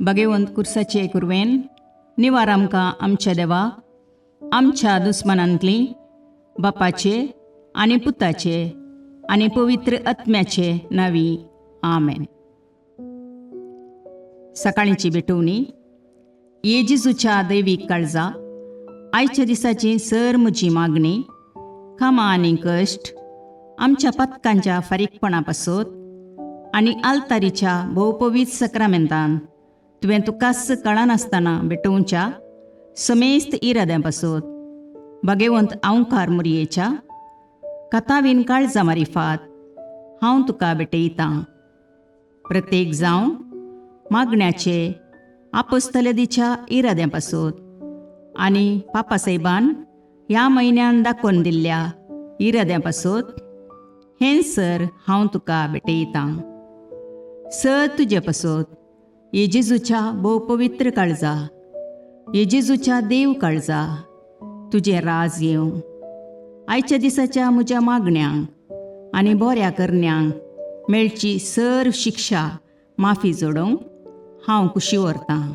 भगवंत कुर्साचे कुरवेन निवार आमकां आमच्या देवाक आमच्या दुस्मनांतली बापाचे आनी पुताचे आनी पवित्र आत्म्याचे नावी आमेन. सकाळींची भेटवणी. येजेजूच्या दैवीक काळजा आयच्या दिसाची सर म्हजी मागणी कामां आनी कश्ट आमच्या पथकांच्या फारीकपणा पासत आनी आल्तारीच्या भोवपवीत सक्रामेंतान तुवें तुकास कळनासतना भेटोवच्या समेस्त इराद्यां पासत भगवंत आंवकार मुरयेच्या कथावीन काळजा मारिफात हांव तुका भेटयतां. प्रत्येक जावं मागण्याचे आपोस्तलदीच्या इराद्यां पासत आनी पापासाहेबान ह्या म्हयन्यान दाखोवन दिल्ल्या इराद्यां पासत हें सर हांव तुका भेटयतां. सर तुजे पासत येजेजूच्या भोवपवित्र काळजा, येजेजूच्या देव काळजा तुजें राज येवं. आयच्या दिसाच्या म्हज्या मागण्यांक आनी बऱ्या करण्यांक मेळची सर शिक्षा माफी जोडोवंक हांव कुशी व्हरतां.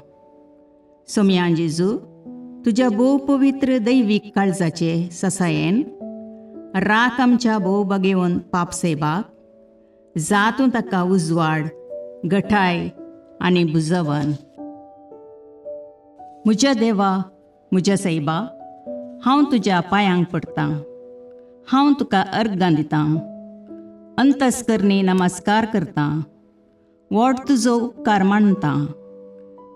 सोम्या जेजू, तुज्या भोवपवित्र दैवीक काळजाचे ससायेन राख आमच्या भोव भगवंत पापसाहेबाक, जातूं ताका उजवाड, घटाय आनी बुजवण. म्हज्या देवा, म्हज्या साहिबा, हांव तुज्या पांयांक पडटां. हांव तुका अर्गां दितां. अंतस्करणी नमस्कार करतां. व्हड तुजो उपकार मानतां.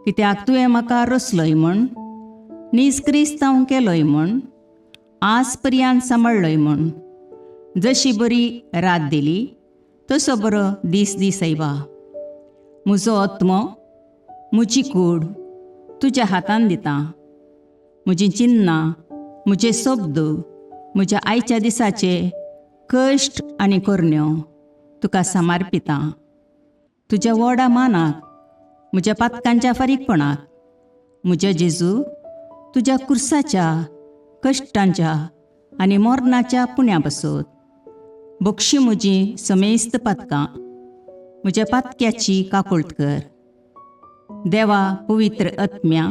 कित्याक तुवें म्हाका रचलोय म्हूण, निस्क्रिस्तांव केलोय म्हूण, आज पर्यंत सांबाळलोय म्हूण. जशी बरी रात दिली तसो बरो दीस दी साहिबा. म्हजो आत्मो, म्हजी कूड तुज्या हातान दितां. म्हजीं चिन्नां, म्हजे शब्द, म्हज्या आयच्या दिसाचे कश्ट आनी करण्यो तुका समर्पितां. तुज्या व्हडा मानाक, म्हज्या पातकांच्या फारीकपणाक, म्हज्या जेजू तुज्या कुर्साच्या कश्टांच्या आनी मरणाच्या पुण्या पासत बक्षी म्हजीं समेस्त पातकां, म्हज्या पातक्याची काकुळट कर. देवा पवित्र आत्म्या,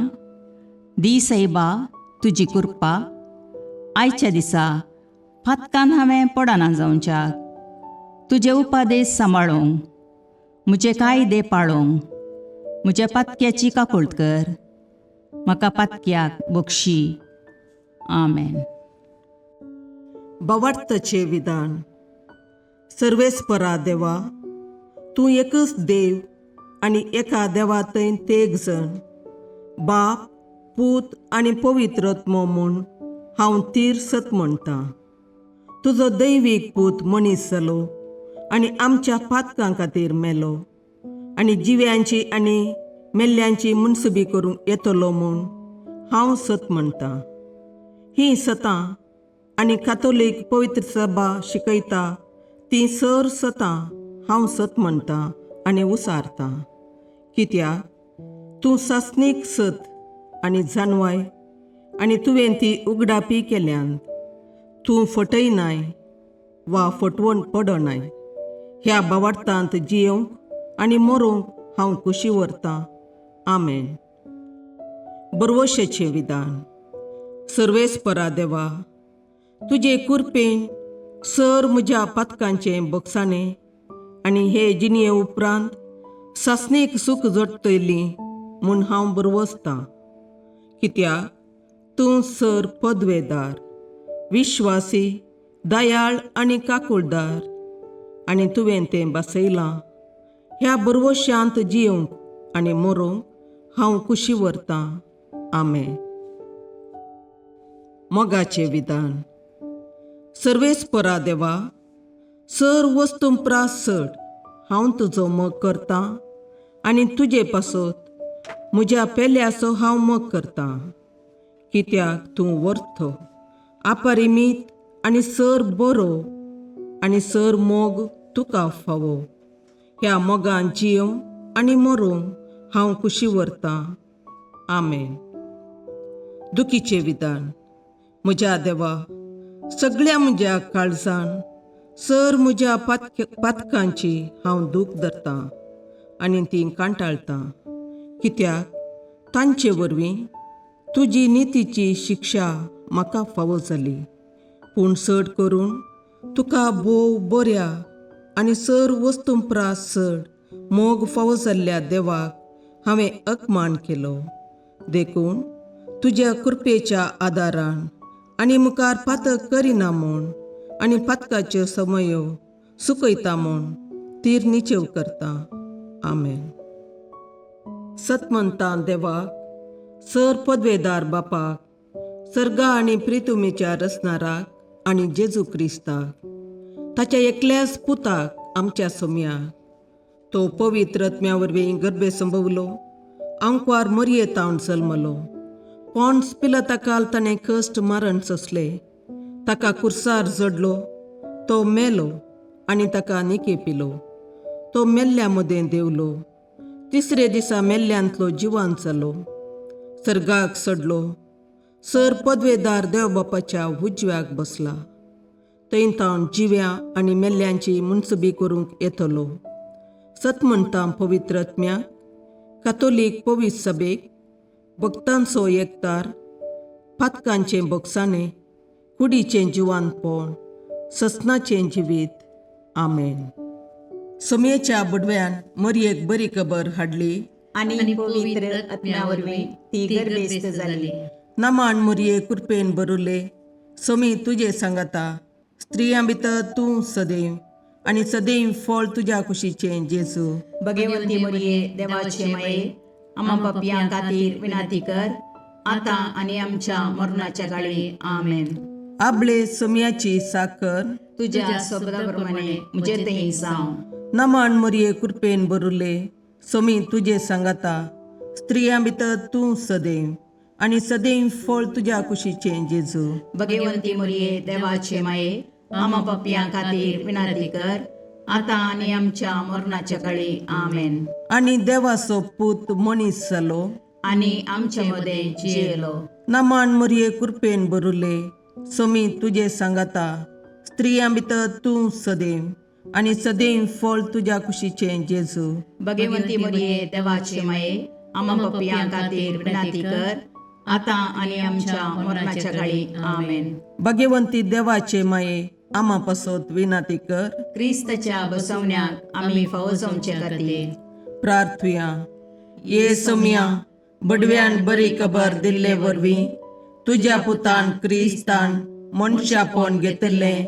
दी साहिबा तुजी कृपा आयच्या दिसा फातकान हांवें पडना जावच्याक, तुजे उपादेश सांबाळूंक, म्हजे कायदे पाळोवंक म्हज्या पातक्याची काकुळट कर. म्हाका पातक्याक बक्षी. आमेन. भावार्थाचें विधान. सर्वेस्परा देवा, तूं एकच देव आनी एका देवातय तेग जण, बाप, पूत आनी पवित्र आत्मो म्हूण हांव तीर सत म्हणटां. तुजो दैवीक पूत मनीस जालो आनी आमच्या पातकां खातीर मेलो आनी जिव्यांची आनी मेल्ल्यांची मुनसुबी करूंक येतलो म्हूण हांव सत म्हणटां. हीं सतां आनी कातोलीक पवित्र सभा शिकयता तीं सर सतां हांव सत म्हणटां आनी उसारतां. कित्याक तूं सासणीक सत आनी जानवाय आनी तुवें ती उगडापी केल्यांत. तूं फटयनाय वा फटवण पडनाय. ह्या भावार्थांत जियोंक आनी मरोवंक हांव कुशी व्हरतां. आमेन. बरवशेचें विधान. सर्वेस्परा देवा, तुजे कृपेन सर म्हज्या पातकांचें बक्षाणें आनी हे जिणये उपरांत सासणेक सूख जोडटलीं म्हूण हांव बरवसतां. कित्याक तूं सर पदवेदार, विश्वासी, दयाळ आनी काकुळदार आनी तुवें तें बसयलां. ह्या बरवश्यांत जियोंक आनी मरोवंक हांव कुशी व्हरतां. आमेन. मोगाचें विधान. सर्वेस्परा देवा, सर वस्तुंपरास चड हांव तुजो मोग करतां आनी तुजे पासत म्हज्या पेल्याचो हांव मोग करतां. कित्याक तूं वर्थ, अपरिमीत आनी सर बरो आनी सर मोग तुका फावो. ह्या मोगान जियोंक आनी मरोवंक हांव कुशी व्हरतां. आमेन. दुखीचें विधान. म्हज्या देवा, सगळ्या म्हज्या काळजान सर म्हज्या पातकांची हांव दूख धरतां आनी तीं कांटाळटां. कित्याक तांचे वरवीं तुजी नितीची शिक्षा म्हाका फावो जाली. पूण चड करून तुका भोव बऱ्या आनी सर वस्तूंपरास चड मोग फावो जाल्ल्या देवाक हांवें अकमान केलो. देखून तुज्या कृपेच्या आदारान आनी मुखार पातक करिना म्हूण आनी पातकाच्यो समयो सुकयता म्हूण तीर निचेव करता. आमेन. सतमंतां देवाक, सर पदवेदार बापाक, सर्गा आनी प्रितुमेच्या रचणाराक आनी जेजू क्रिस्ताक, ताच्या एकल्याच पुताक आमच्या सोम्याक, तो पवित्र आत्म्या वरवीं गर्भे संभवलो, अंकवार मरयेतावन जल्मलो, पोंस पिलाताकाल ताणें कश्ट मरण सोंसले, ताका कुर्सार जडलो, तो मेलो आनी ताका निकेपिलो, तो मेल्ल्या मदें देवलो, तिसरे दिसा मेल्ल्यांतलो जिवांत जालो, सर्गाक चडलो, सर पदवेदार देवबापाच्या उजव्याक बसला, थंय तावन जिव्या आनी मेल्ल्यांची मुनसबी करूंक येतलो. सतमंतां पवित्र आत्म्याक, कातोलीक पवित्र सभेक, भक्तांचो एकतार, पातकांचें भोगसाणें, कुडीचें जिवांतपण, ससनाचें जिवीत. आमेन. समेच्या बडव्यान मरयेक बरी खबर हाडली आनी पवित्र आत्म्या वरवीं ती गर्भेस्त जाली. नमान मरये कृपेन बरुले, समी तुजे सांगाता, स्त्रियां भितर तूं सदैव आनी सदैव फळ तुज्या कुशीचें जेजू. भगवंती मरिये देवाचे माये, आम्हा पापियां खातीर विनाती कर, आतां आनी आमच्या मरणाच्या काळी. आमेन. आपले समियाची साकर तुज्या शब्दाप्रमाणे म्हजे थंय जावं. नमान मरये कृपेन बरुले, समी तुजे सांगाता, स्त्रियां भितर तूं सदैव आनी सदैव फळ तुज्या कुशीचें जेजू. भगवंती मरिये देवाचे माये, आम्हा पापियां खातीर विनाती कर, आतां आनी आमच्या मरणाच्या काळी. आमेन. आनी देवाचो पूत मनीस जालो आनी आमच्या मदें जियेलो. नमान मरये कृपेन बरुले, समी तुजे सांगाता, स्त्रियां भितर तूं सदैव आनी सदैव फळ तुज्या कुशीचें जेजू. भगवंती मरिये देवाचे माये, आम्हा पापियां खातीर विनाती कर, आतां आनी आमच्या मरणाच्या काळी. आमेन. भगवंती देवाचे माये, आम्हा पासत विनाती कर. क्रिस्ताच्या बसवण्याक आमी फावो जावचे खातीर प्रार्थुया. ये समिया, बडव्यान बरी खबर दिल्ले वरवीं तुज्या पुतान क्रिस्तान मनशापण घेतिल्लें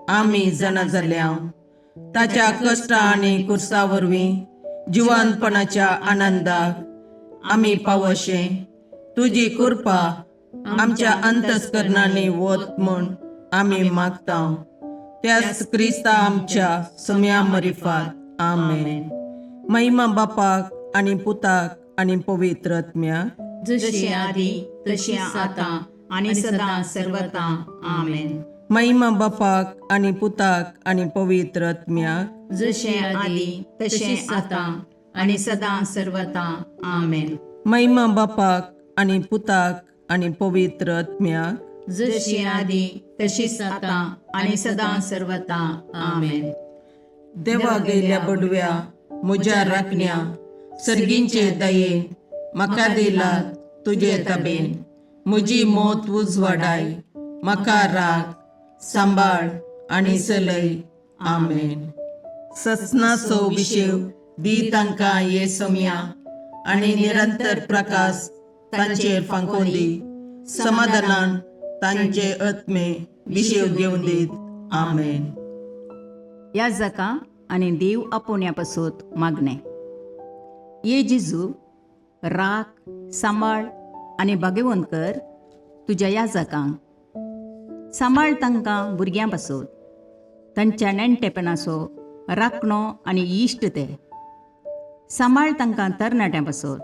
आमी जाणा जाल्या, ताच्या कश्टा आनी कुर्सा वरवीं जिवंतपणाच्या आनंदाक आमी पावशे, तुजी कृपा आमच्या अंतस्करणांनी वत म्हूण आमी मागता. त्याच क्रिस्ता आमच्या सम्या मरिफात. आमेन. महिमा बापाक आनी पुताक आनी पवित्र आत्म्याक, जशें आदी तशें आतां आनी सदां सर्वदा. आमेन. महिमा बापाक आनी पुताक आनी पवित्र आत्म्याक, जशें आदी तशें आतां आनी सदां सर्वदा. आमेन. महिमा बापाक आनी पुताक आनी पवित्र आत्म्याक, जशी आदी तशीच आतां आनी सदां सर्वदा. आमेन. देवा गेल्या बडव्या म्हज्या राखण्या, सर्गींचे दयेन म्हाका दिला तुजे ताबेन, म्हजी मोत उजवाडाय, म्हाका राख, सांबाळ आनी चलय. आमेन. ससनाचो विशेव दी तांकां ये समिया, आनी निरंतर प्रकाश तांचेर फांकोन दी, समाधानान तांचे आत्मे विशेव घेवन दीत. आमेन. याजकां आनी देव आपोवण्या पासत मागणें. ये जेजू, राख, सांबाळ आनी भाग्यवंत कर तुज्या याजकांक. सांबाळ तांकां भुरग्यां पासत, तांच्या नेणटेपणाचो राखणो आनी इश्ट ते. सांबाळ तांकां तरणाट्यां पासत,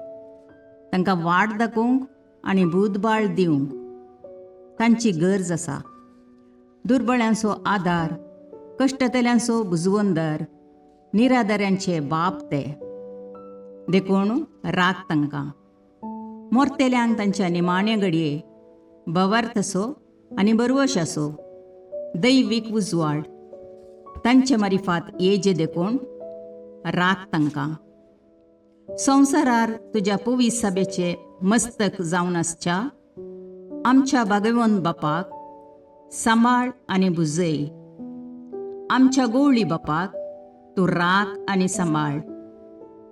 तांकां वाट दाखोवंक आनी बुधबाळ दिवंक तांची गरज आसा. दुर्बळ्यांचो आदार, कश्टतल्यांचो बुजवंदर, निराधाऱ्यांचे बाप ते. देखून राख तांकां. मोरतेल्यांक तांच्या निमाणे घडये भवार्थसो आनी बरवशाचो दैवीक उजवाड तांचे मारिफात येजे देखून राख तांकां. संवसारार तुज्या पवित्र सभेचे मस्तक जावन आसच्या आमच्या भागवंत बापाक सांबाळ आनी बुजय. आमच्या गवळी बापाक तूं राख आनी सांबाळ.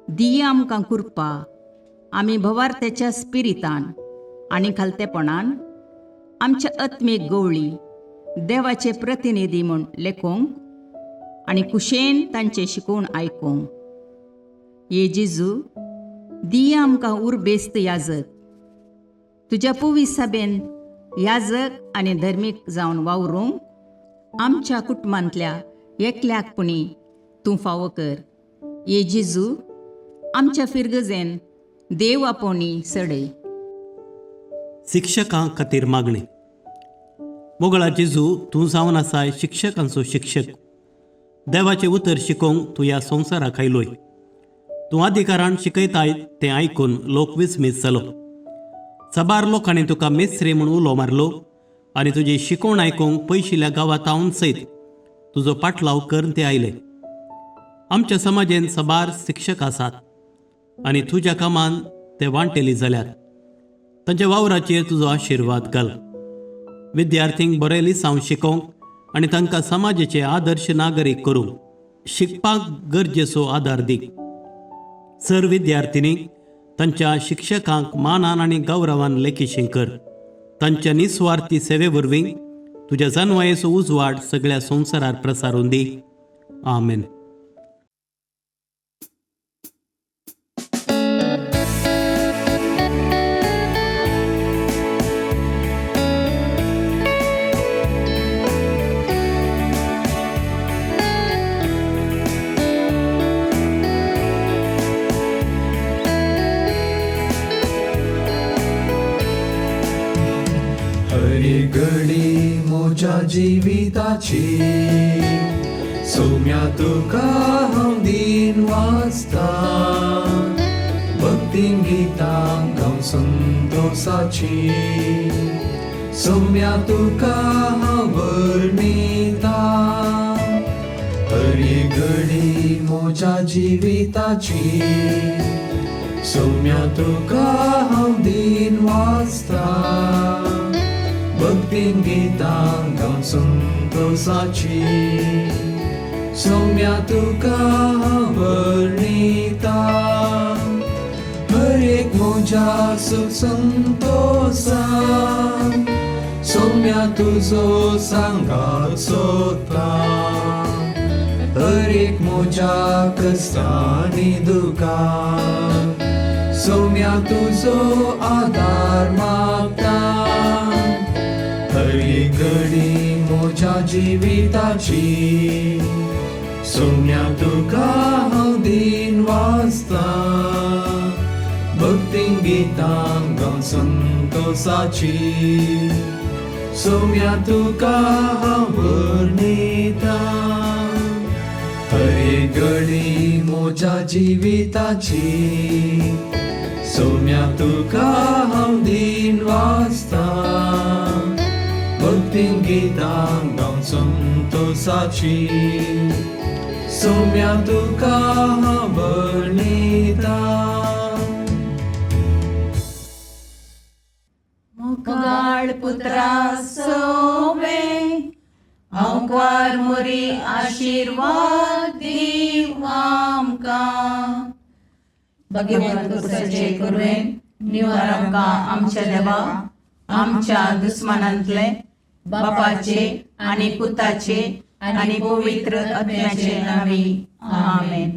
दिये आमकां कुरपा आमी भवार्थेच्या स्पिरितान आनी खालतेपणान आमच्या आत्मीक गवळी देवाचे प्रतिनिधी म्हूण लेखोंक आनी कुशेन तांचे शिकोवन आयकूंक. ये जेजू, दिये आमकां उर्बेस्त याजक. तुज्या पवित्र सभेन याजक आनी धर्मीक जावन वावरूंक आमच्या कुटुंबांतल्या एकल्याकपणी तूं फावो कर. ये जेजू, आमच्या फिरगजेन देव आपोवणी सडय. शिक्षकां खातीर मागणी. मोगळा जेजू, तूं जावन आसाय शिक्षकांचो शिक्षक. देवाचें उतर शिकोवंक तूं ह्या संवसाराक आयलोय. तूं अधिकारान शिकयताय तें आयकून लोक विस्मीत जालो. साबार लोकांनी तुका मेस्रे म्हूण उलो मारलो आनी तुजी शिकोवण आयकूंक पयशिल्ल्या गांवांतावन सयत तुजो पाटलाव कर ते आयले. आमच्या समाजेन साबार शिक्षक आसात आनी तुज्या कामान ते वांटेली जाल्यात. तांच्या वावराचेर तुजो आशिर्वाद घाल. विद्यार्थींक बरे लिसांव शिकोवंक आनी तांकां समाजाचे आदर्श नागरीक करूंक शिकपाक गरजेचो आदार दी. सर विद्यार्थिनींक तांच्या शिक्षकांक मानान आनी गौरवान लेखीशी कर. तांच्या निस्वार्थी सेवे वरवीं तुज्या जानवायेचो उजवाड सगळ्या संवसारार प्रसारून दी. आमेन. हरी घडी म्हज्या जिविताची सौम्या तुका हांव दिन वाचता. भक्तीन गितां गावन संतोषाची सौम्या तुका हांव वर्णिता. हरी घडी म्हज्या जिविताची सौम्या तुका हांव दिन वाचता. भक्तीन गितां गावन संतोषाची सौम्या तुका हांव वर्णिता. हर एक म्हज्या सुख संतोषान सौम्या तुजो सांगात सोदता. हर एक म्हज्या कश्टांनी दुखान सौम्या तुजो आदार मागता. हरी घडी म्हज्या जिविताची सौम्या तुका हांव दिन वाचता. भक्तीन गितां गावन संतोषाची सौम्या तुका हांव वर्णिता. हरी घडी म्हज्या जिविताची सौम्या तुका हांव दिन वाचता. भक्तीन गितां गावन संतोषाची सौम्या तुका हांव वर्णिता. मोगाळ पुत्रा सोवे आमकां मोरी आशिर्वाद दीव आमकां. भगवंत कुसाचे करुवेन निवार आमकां आमच्या देवा आमच्या दुस्मानांतले बापाचे आनी पुताचे आनी पवित्र आत्म्याचे नावी. आमेन.